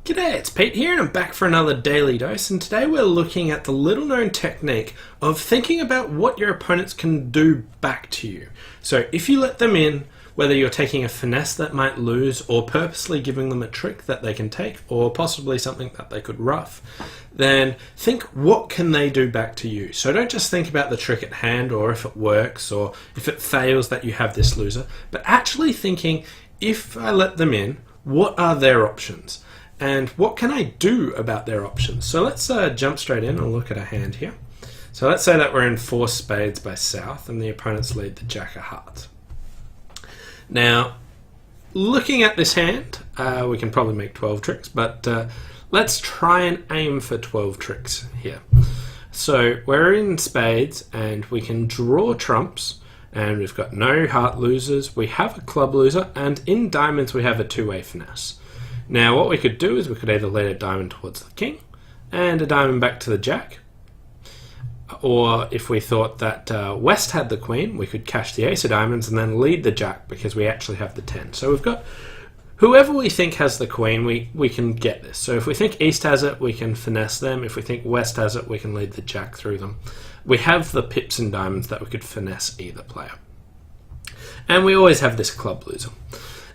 G'day, it's Pete here and I'm back for another Daily Dose, and today we're looking at the little known technique of thinking about what your opponents can do back to you. So if you let them in, whether you're taking a finesse that might lose or purposely giving them a trick that they can take or possibly something that they could ruff, then think what can they do back to you. So don't just think about the trick at hand or if it works or if it fails that you have this loser, but actually thinking, if I let them in, what are their options? And what can I do about their options? So let's jump straight in and look at a hand here. So let's say that we're in 4 spades by south and the opponents lead the jack of hearts. Now, looking at this hand, we can probably make 12 tricks, but let's try and aim for 12 tricks here. So we're in spades and we can draw trumps and we've got no heart losers, we have a club loser, and in diamonds we have a two-way finesse. Now what we could do is we could either lead a diamond towards the king and a diamond back to the jack, or if we thought that West had the queen, we could cash the ace of diamonds and then lead the jack because we actually have the 10. So we've got whoever we think has the queen, we can get this. So if we think East has it, we can finesse them. If we think West has it, we can lead the jack through them. We have the pips and diamonds that we could finesse either player. And we always have this club loser.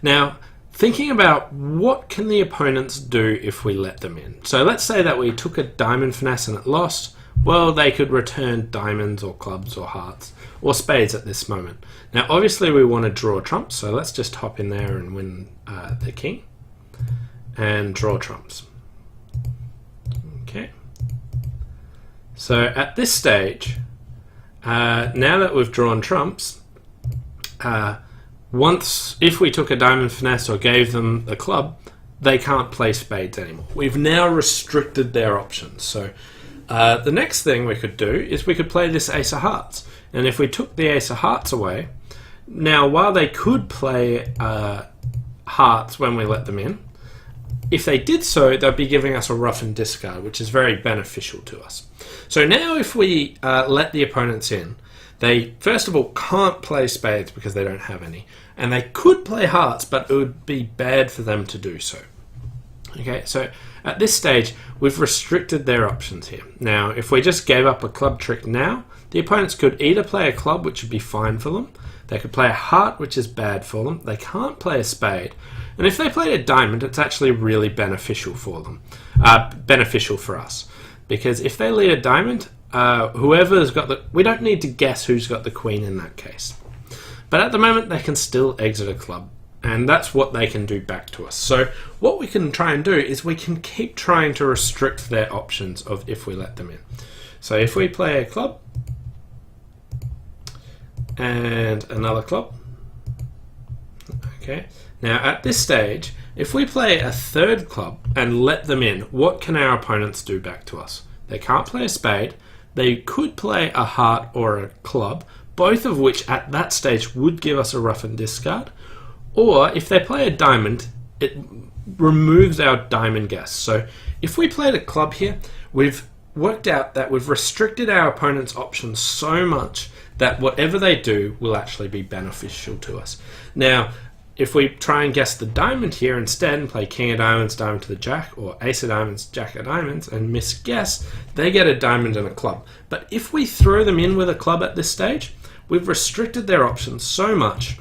Now, thinking about what can the opponents do if we let them in. So let's say that we took a diamond finesse and it lost. Well, they could return diamonds or clubs or hearts or spades at this moment. Now obviously we want to draw trumps, so let's just hop in there and win the king and draw trumps. Okay. So at this stage, now that we've drawn trumps, if we took a diamond finesse or gave them a club, they can't play spades anymore. We've now restricted their options. So the next thing we could do is we could play this ace of hearts. And if we took the ace of hearts away, now while they could play hearts when we let them in, if they did so, they'd be giving us a ruff and discard, which is very beneficial to us. So now if we let the opponents in, they, first of all, can't play spades because they don't have any. And they could play hearts, but it would be bad for them to do so. Okay, so at this stage, we've restricted their options here. Now, if we just gave up a club trick now, the opponents could either play a club, which would be fine for them. They could play a heart, which is bad for them. They can't play a spade. And if they played a diamond, it's actually really beneficial for them. Beneficial for us. Because if they lead a diamond, whoever's got the... We don't need to guess who's got the queen in that case. But at the moment, they can still exit a club. And that's what they can do back to us. So what we can try and do is we can keep trying to restrict their options of if we let them in. So if we play a club and another club, okay. Now at this stage, if we play a third club and let them in, what can our opponents do back to us? They can't play a spade. They could play a heart or a club, both of which at that stage would give us a ruff and discard. Or if they play a diamond, it removes our diamond guess. So if we played a club here, we've worked out that we've restricted our opponent's options so much that whatever they do will actually be beneficial to us. Now, if we try and guess the diamond here instead and play king of diamonds, diamond to the jack, or ace of diamonds, jack of diamonds, and misguess, they get a diamond and a club. But if we throw them in with a club at this stage, we've restricted their options so much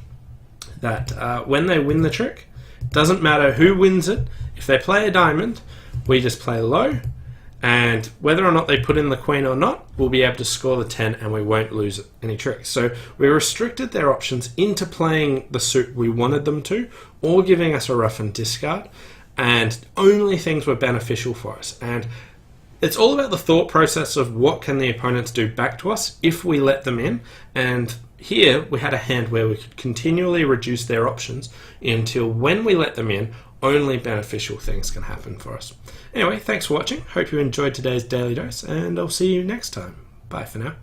that when they win the trick, it doesn't matter who wins it. If they play a diamond, we just play low, and whether or not they put in the queen or not, we'll be able to score the 10 and we won't lose any tricks. So we restricted their options into playing the suit we wanted them to, or giving us a ruff and discard, and only things were beneficial for us. And it's all about the thought process of what can the opponents do back to us if we let them in. And here we had a hand where we could continually reduce their options until when we let them in, only beneficial things can happen for us. Anyway, thanks for watching. Hope you enjoyed today's Daily Dose, and I'll see you next time. Bye for now.